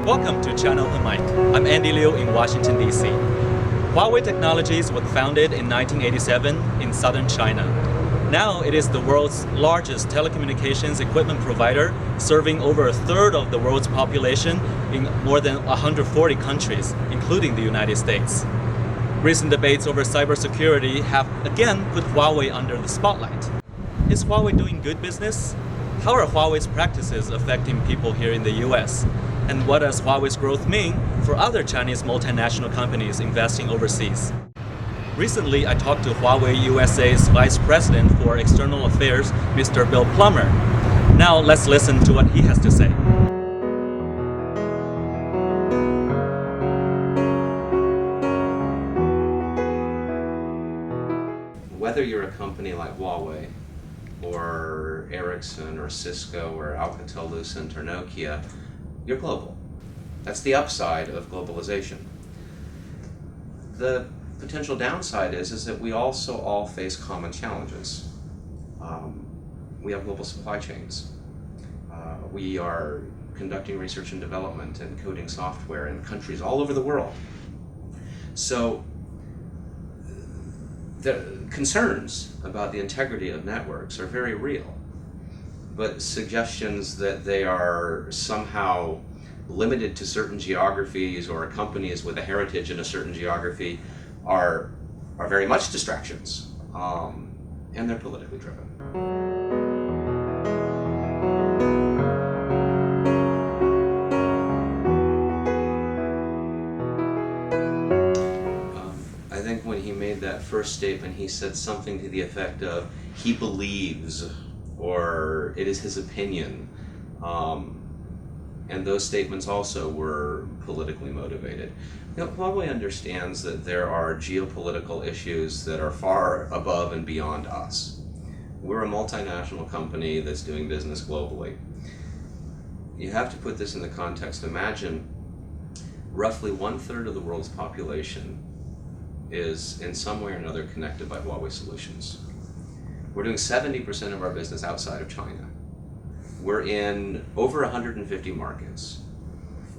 Welcome to Channel and Mike. I'm Andy Liu in Washington, D.C. Huawei Technologies was founded in 1987 in southern China. Now it is the world's largest telecommunications equipment provider, serving over a third of the world's population in more than 140 countries, including the United States. Recent debates over cybersecurity have again put Huawei under the spotlight. Is Huawei doing good business? How are Huawei's practices affecting people here in the US? And what does Huawei's growth mean for other Chinese multinational companies investing overseas? Recently, I talked to Huawei USA's Vice President for External Affairs, Mr. Bill Plummer. Now let's listen to what he has to say. Whether you're a company like Huawei, or Ericsson, or Cisco, or Alcatel-Lucent, or Nokia, you're global. That's the upside of globalization. The potential downside is that we also all face common challenges. We have global supply chains. We are conducting research and development and coding software in countries all over the world. So the concerns about the integrity of networks are very real, but suggestions that they are somehow limited to certain geographies or companies with a heritage in a certain geography are very much distractions, and they're politically driven. I think when he made that first statement, he said something to the effect of, he believes, or it is his opinion. And those statements also were politically motivated. Huawei understands that there are geopolitical issues that are far above and beyond us. We're a multinational company that's doing business globally. You have to put this in the context. Imagine roughly 1/3 of the world's population is in some way or another connected by Huawei solutions. We're doing 70% of our business outside of China. We're in over 150 markets,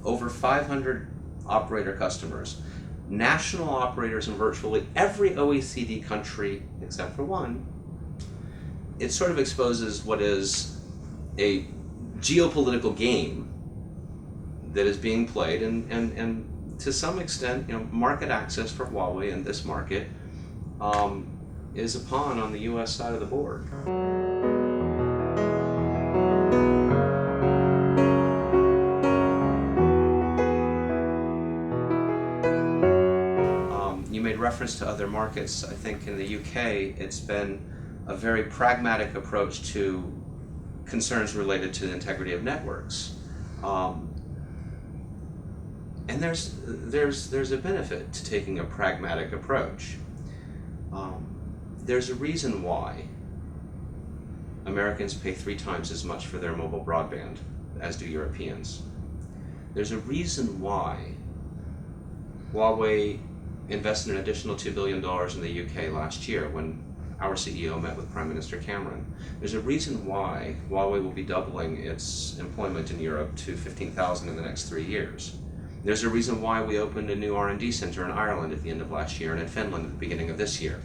over 500 operator customers, national operators in virtually every OECD country except for one. It sort of exposes what is a geopolitical game that is being played, and to some extent, market access for Huawei in this market is a pawn on the US side of the board. You made reference to other markets. I think in the UK, it's been a very pragmatic approach to concerns related to the integrity of networks. And there's a benefit to taking a pragmatic approach. There's a reason why Americans pay 3 times as much for their mobile broadband as do Europeans. There's a reason why Huawei invested an additional $2 billion in the UK last year when our CEO met with Prime Minister Cameron. There's a reason why Huawei will be doubling its employment in Europe to 15,000 in the next 3 years. There's a reason why we opened a new R&D center in Ireland at the end of last year and in Finland at the beginning of this year.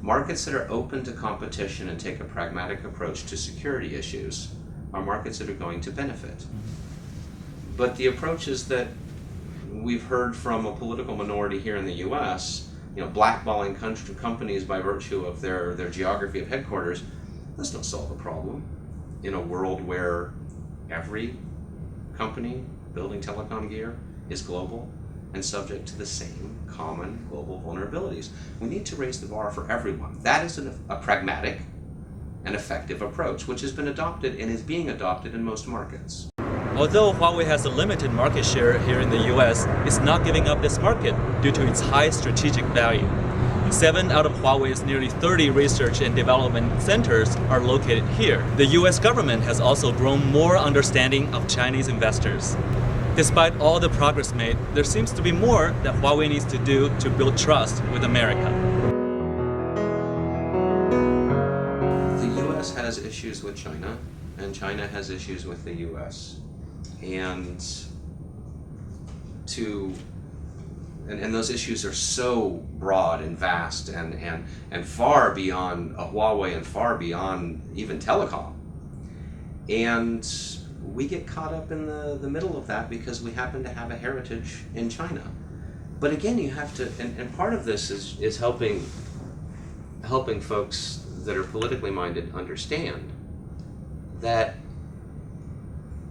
Markets that are open to competition and take a pragmatic approach to security issues are markets that are going to benefit. But the approaches that we've heard from a political minority here in the US, blackballing companies by virtue of their geography of headquarters, those don't solve the problem in a world where every company building telecom gear is global and subject to the same common global vulnerabilities. We need to raise the bar for everyone. That is a pragmatic and effective approach, which has been adopted and is being adopted in most markets. Although Huawei has a limited market share here in the US, it's not giving up this market due to its high strategic value. 7 out of Huawei's nearly 30 research and development centers are located here. The US government has also grown more understanding of Chinese investors. Despite all the progress made, there seems to be more that Huawei needs to do to build trust with America. The US has issues with China, and China has issues with the US. And to, and those issues are so broad and vast and far beyond Huawei and far beyond even telecom. And we get caught up in the middle of that because we happen to have a heritage in China. But again, you have to, and part of this is helping folks that are politically minded understand that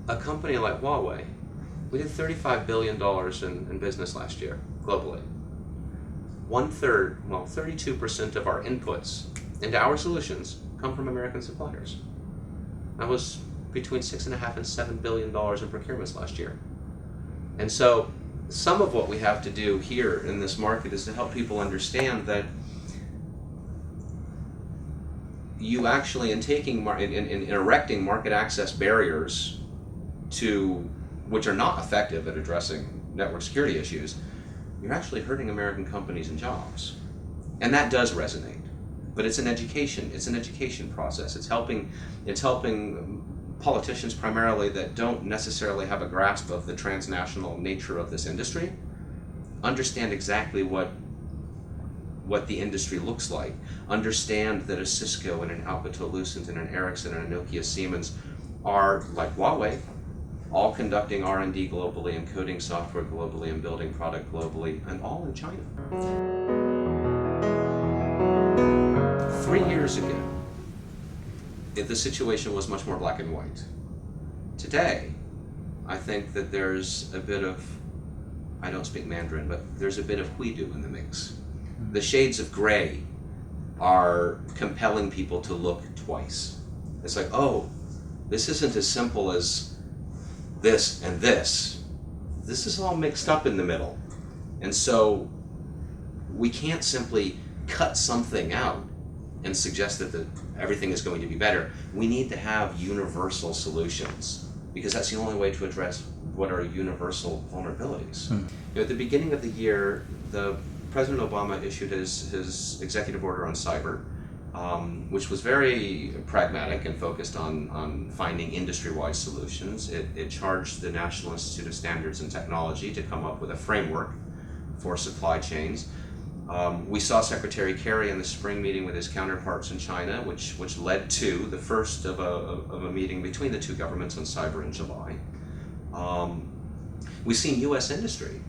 a company like Huawei, we did $35 billion in business last year, globally. 32% of our inputs into our solutions come from American suppliers. That was between $6.5 and $7 billion in procurements last year. And so some of what we have to do here in this market is to help people understand that you actually, in erecting market access barriers which are not effective at addressing network security issues, you're actually hurting American companies and jobs. And that does resonate. But it's an education process. It's helping politicians primarily that don't necessarily have a grasp of the transnational nature of this industry understand exactly what the industry looks like. Understand that a Cisco and an Alcatel-Lucent and an Ericsson and a Nokia Siemens are, like Huawei, all conducting R&D globally and coding software globally and building product globally, and all in China. 3 years ago, the situation was much more black and white. Today, I think that there's a bit of, I don't speak Mandarin, but there's a bit of Huidu in the mix. The shades of gray are compelling people to look twice. It's like, oh, this isn't as simple as this and this. This is all mixed up in the middle. And so we can't simply cut something out and suggest that everything is going to be better. We need to have universal solutions, because that's the only way to address what are universal vulnerabilities. At the beginning of the year, President Obama issued his executive order on cyber, which was very pragmatic and focused on finding industry-wide solutions. It charged the National Institute of Standards and Technology to come up with a framework for supply chains. We saw Secretary Kerry in the spring meeting with his counterparts in China, which led to the first of a meeting between the two governments on cyber in July. We've seen U.S. industry.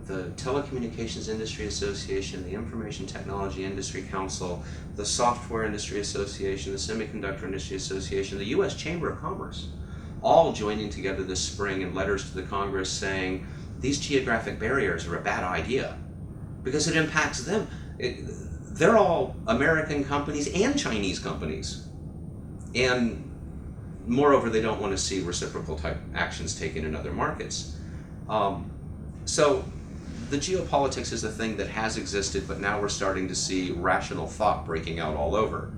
The Telecommunications Industry Association, the Information Technology Industry Council, the Software Industry Association, the Semiconductor Industry Association, the U.S. Chamber of Commerce, all joining together this spring in letters to the Congress saying these geographic barriers are a bad idea because it impacts them. They're all American companies and Chinese companies. And moreover, they don't want to see reciprocal type actions taken in other markets. So the geopolitics is a thing that has existed, but now we're starting to see rational thought breaking out all over.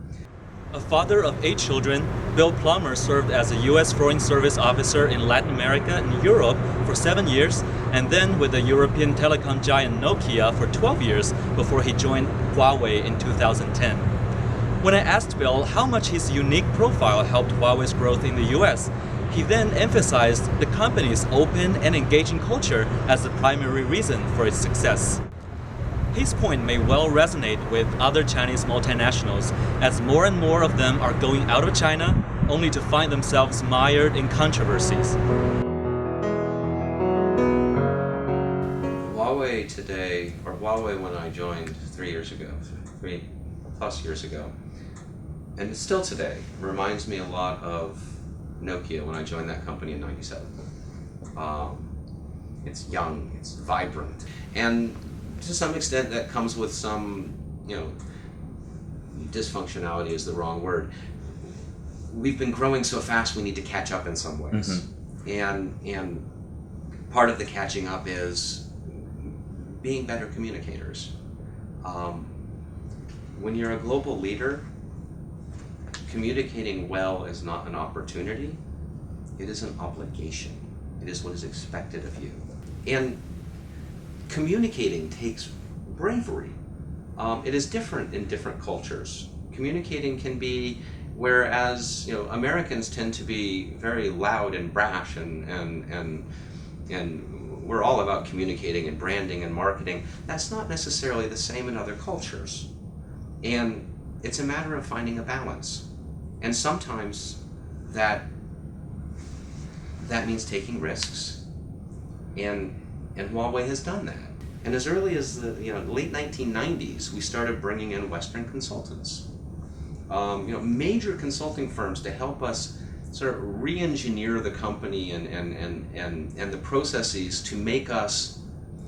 A father of 8 children, Bill Plummer served as a U.S. Foreign Service officer in Latin America and Europe for 7 years, and then with the European telecom giant Nokia for 12 years before he joined Huawei in 2010. When I asked Bill how much his unique profile helped Huawei's growth in the U.S., he then emphasized the company's open and engaging culture as the primary reason for its success. His point may well resonate with other Chinese multinationals, as more and more of them are going out of China only to find themselves mired in controversies. Huawei today, or Huawei when I joined 3 years ago, 3+ years ago, and still today, reminds me a lot of Nokia when I joined that company in '97. It's young, it's vibrant, and to some extent that comes with some, dysfunctionality is the wrong word. We've been growing so fast we need to catch up in some ways. And part of the catching up is being better communicators. When you're a global leader, communicating well is not an opportunity, it is an obligation. It is what is expected of you. And communicating takes bravery. It is different in different cultures. Communicating can be, whereas Americans tend to be very loud and brash and we're all about communicating and branding and marketing. That's not necessarily the same in other cultures. And it's a matter of finding a balance. And sometimes that means taking risks. And Huawei has done that. And as early as the late 1990s, we started bringing in Western consultants. Major consulting firms to help us sort of re-engineer the company and the processes to make us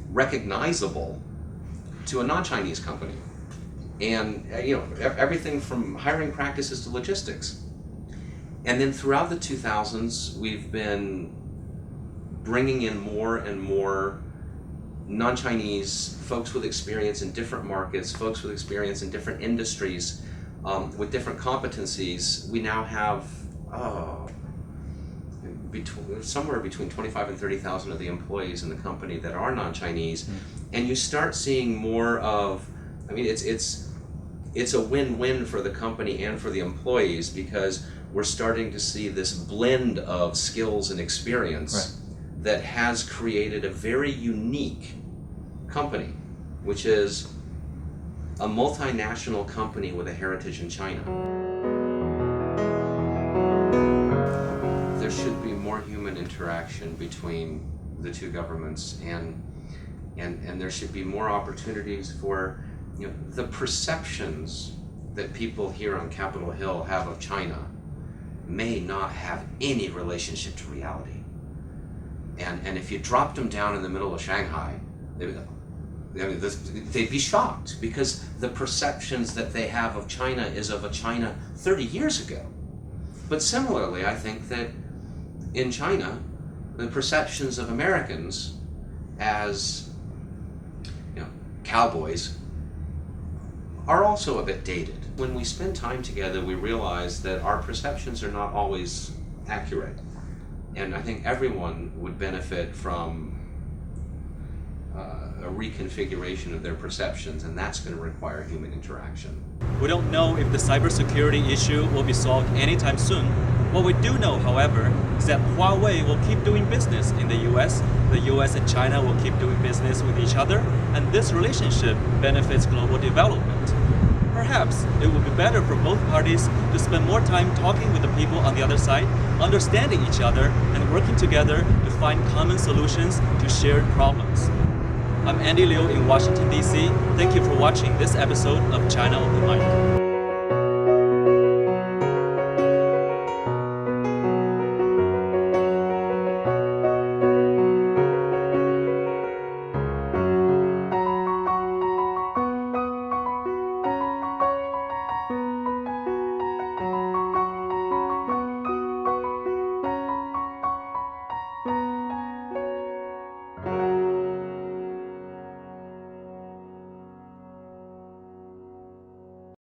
recognizable to a non-Chinese company. And everything from hiring practices to logistics. And then throughout the 2000s, we've been bringing in more and more non-Chinese folks with experience in different markets, folks with experience in different industries, with different competencies. We now have somewhere between 25 and 30,000 of the employees in the company that are non-Chinese, and you start seeing more of, it's a win-win for the company and for the employees, because we're starting to see this blend of skills and experience that has created a very unique company, which is a multinational company with a heritage in China. There should be more human interaction between the two governments, and there should be more opportunities for the perceptions that people here on Capitol Hill have of China may not have any relationship to reality. And if you dropped them down in the middle of Shanghai, they'd be shocked, because the perceptions that they have of China is of a China 30 years ago. But similarly, I think that in China, the perceptions of Americans as cowboys are also a bit dated. When we spend time together, we realize that our perceptions are not always accurate. And I think everyone would benefit from a reconfiguration of their perceptions, and that's going to require human interaction. We don't know if the cybersecurity issue will be solved anytime soon. What we do know, however, is that Huawei will keep doing business in the US and China will keep doing business with each other, and this relationship benefits global development. Perhaps it would be better for both parties to spend more time talking with the people on the other side, understanding each other, and working together to find common solutions to shared problems. I'm Andy Liu in Washington, D.C. Thank you for watching this episode of China Open Mind.